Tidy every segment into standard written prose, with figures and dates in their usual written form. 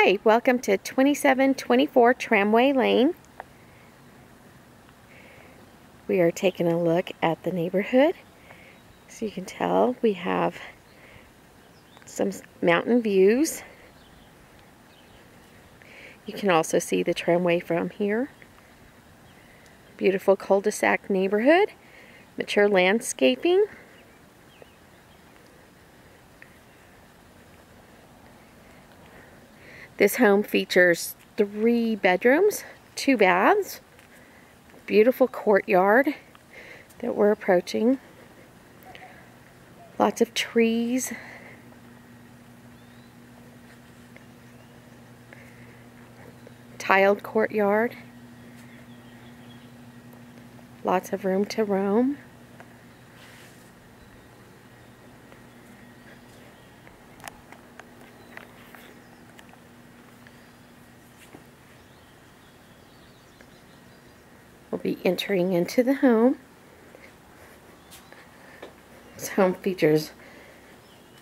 Hi, welcome to 2724 Tramway Lane. We are taking a look at the neighborhood. So you can tell we have some mountain views. You can also see the tramway from here. Beautiful cul-de-sac neighborhood, mature landscaping. This home features 3 bedrooms, 2 baths, beautiful courtyard that we're approaching. Lots of trees. Tiled courtyard. Lots of room to roam. We'll be entering into the home. This home features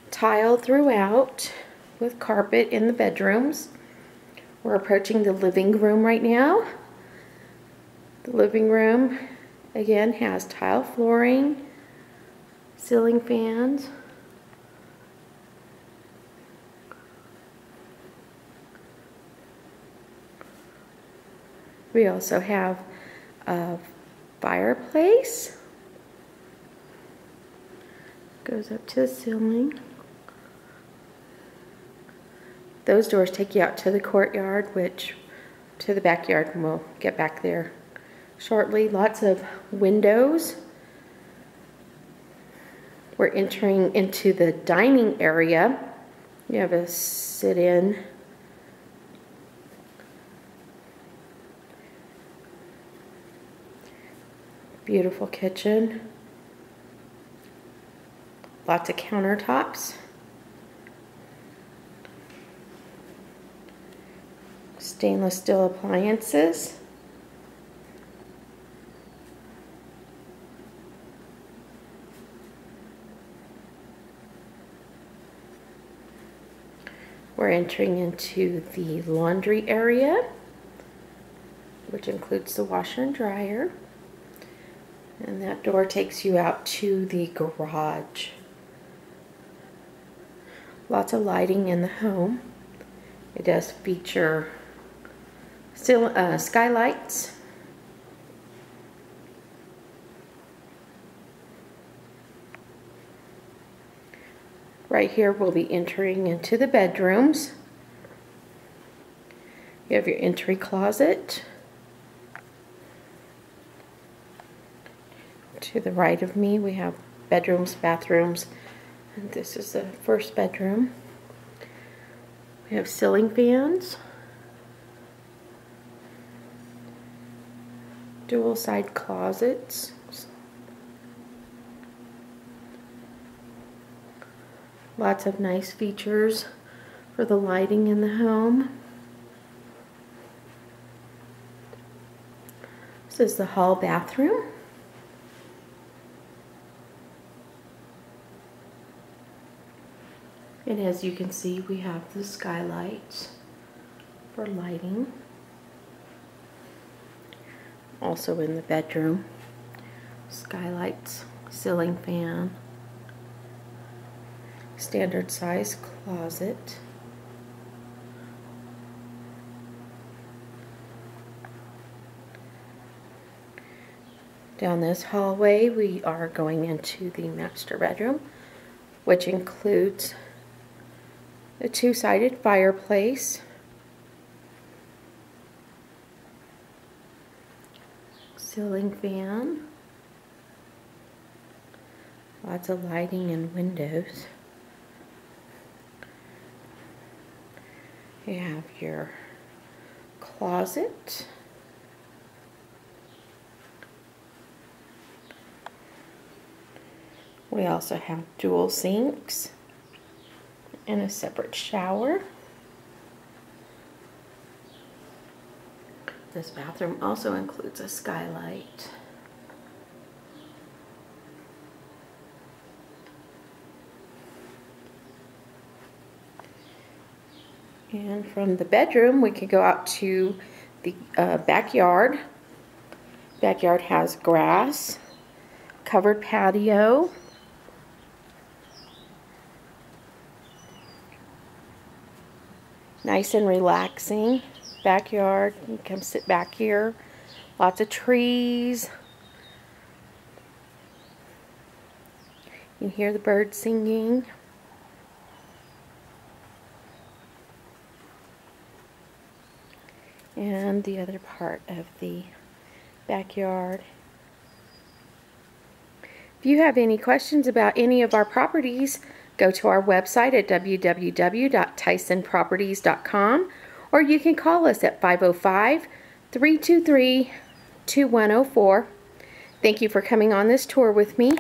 tile throughout with carpet in the bedrooms. We're approaching the living room right now. The living room again has tile flooring, ceiling fans. We also have a fireplace. Goes up to the ceiling. Those doors take you out to the courtyard, to the backyard, and we'll get back there shortly. Lots of windows. We're entering into the dining area. You have a sit-in. Beautiful kitchen. Lots of countertops. Stainless steel appliances. We're entering into the laundry area, which includes the washer and dryer. And that door takes you out to the garage. Lots of lighting in the home. It does feature skylights. Right here we'll be entering into the bedrooms. You have your entry closet. To the right of me we have bedrooms, bathrooms, and this is the first bedroom. We have ceiling fans, dual side closets, lots of nice features for the lighting in the home. This is the hall bathroom. And as you can see, we have the skylights for lighting. Also in the bedroom, skylights, ceiling fan, standard size closet. Down this hallway, we are going into the master bedroom, which includes a 2-sided fireplace, ceiling fan, lots of lighting and windows. You have your closet. We also have dual sinks and a separate shower. This bathroom also includes a skylight. And from the bedroom, we could go out to the backyard. Backyard has grass, covered patio, nice and relaxing backyard. You can come sit back here. Lots of trees. You can hear the birds singing. And the other part of the backyard. If you have any questions about any of our properties, go to our website at www.tysonproperties.com, or you can call us at 505-323-2104. Thank you for coming on this tour with me.